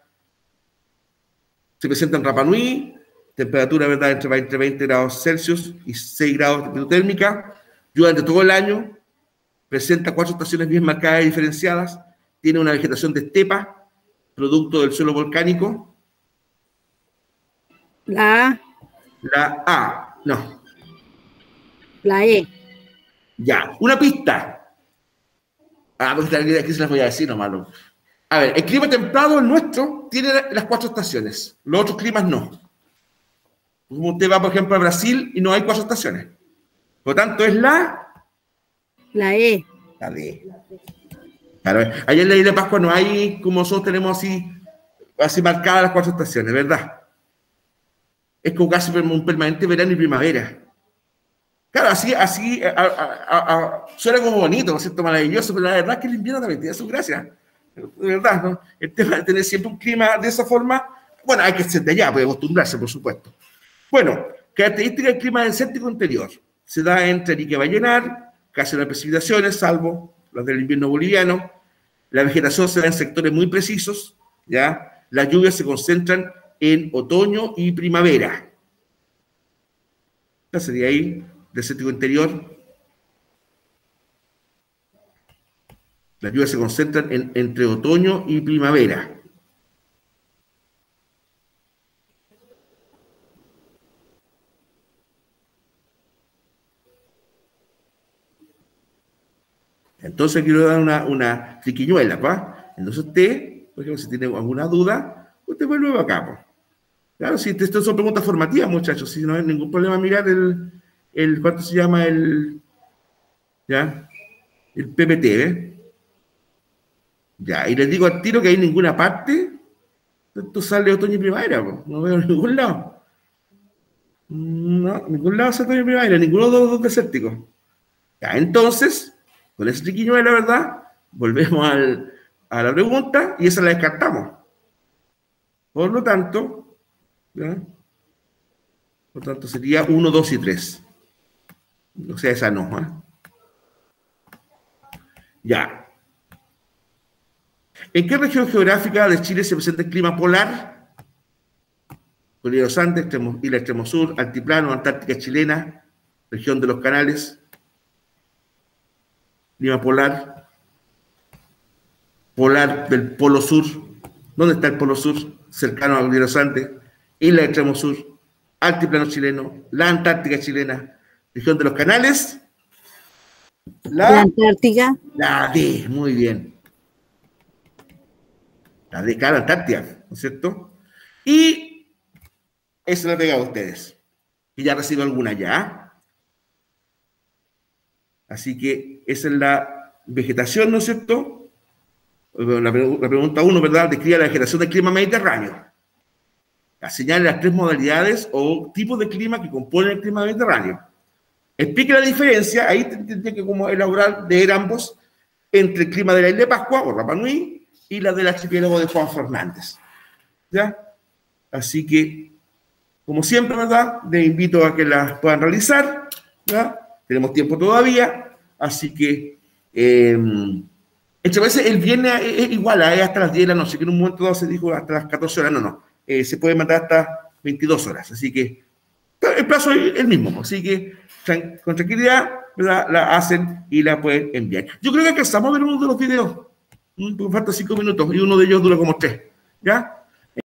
[SPEAKER 1] Se presenta en Rapa Nui, temperatura, ¿verdad?, entre 20 grados Celsius y 6 grados de temperatura térmica, durante todo el año, presenta 4 estaciones bien marcadas y diferenciadas, tiene una vegetación de estepa, producto del suelo volcánico.
[SPEAKER 4] La A.
[SPEAKER 1] La A, no.
[SPEAKER 4] La E.
[SPEAKER 1] Ya, una pista. Pues aquí se las voy a decir nomás. A ver, el clima templado, el nuestro, tiene las 4 estaciones. Los otros climas no. Como usted va, por ejemplo, a Brasil y no hay 4 estaciones. Por lo tanto, es la
[SPEAKER 4] E.
[SPEAKER 1] La D. Claro, allá en la isla de Pascua no hay, como nosotros tenemos así marcadas las 4 estaciones, ¿verdad? Es como casi un permanente verano y primavera. Claro, así suena como bonito, ¿no es cierto? Maravilloso, pero la verdad es que el invierno también tiene su gracia. De verdad, ¿no? El tema de tener siempre un clima de esa forma, bueno, hay que ser de allá, puede acostumbrarse, por supuesto. Bueno, característica del clima desértico interior. Se da entre Arica y Vallenar, casi no hay precipitaciones, salvo las del invierno boliviano. La vegetación se da en sectores muy precisos, ¿ya? Las lluvias se concentran en otoño y primavera. Esta sería ahí, desértico interior. Las lluvias se concentran entre otoño y primavera. Entonces quiero dar una triquiñuela, ¿pa? Entonces usted, por ejemplo, si tiene alguna duda, usted vuelve acá, ¿pa? Claro, si estas son preguntas formativas, muchachos, si no hay ningún problema mirar ¿cuánto se llama ya? El PPT, ¿eh? Ya, y les digo al tiro que hay ninguna parte, esto sale otoño y primavera, ¿pa? No veo en ningún lado. No, en ningún lado sale otoño y primavera, ninguno de los dos desérticos. Ya, entonces, con ese triquiñuela, ¿verdad? Volvemos a la pregunta y esa la descartamos. Por lo tanto, ¿ya? Por lo tanto sería 1, 2 y 3. O sea, esa no, ¿eh? Ya. ¿En qué región geográfica de Chile se presenta el clima polar? Cordillera de los Andes, isla extremo sur, altiplano, Antártica chilena, región de los Canales. Clima polar. Polar del Polo Sur. ¿Dónde está el Polo Sur? Cercano a Cordillera de los Andes, isla extremo sur, altiplano chileno, la Antártica chilena, región de los Canales.
[SPEAKER 4] La Antártica.
[SPEAKER 1] La D, muy bien. La D, cada Antártida, ¿no es cierto? Y esa la he pegado a ustedes. Y ya recibo alguna ya. Así que esa es la vegetación, ¿no es cierto? La pregunta 1, ¿verdad? Describe la vegetación del clima mediterráneo. Señala las 3 modalidades o tipos de clima que componen el clima mediterráneo. Explique la diferencia, ahí tendría que como elaborar de ambos, entre el clima de la isla de Pascua o Rapa Nui y la del archipiélago de Juan Fernández. ¿Ya? Así que, como siempre, ¿verdad? Les invito a que las puedan realizar. ¿Ya? Tenemos tiempo todavía, así que entre veces el viernes es igual, es hasta las 10 de la noche, que en un momento dado se dijo hasta las 14 horas, no. Se puede mandar hasta 22 horas, así que el plazo es el mismo, así que con tranquilidad la hacen y la pueden enviar. Yo creo que alcanzamos a ver uno de los videos, porque faltan 5 minutos y uno de ellos dura como 3, ¿ya?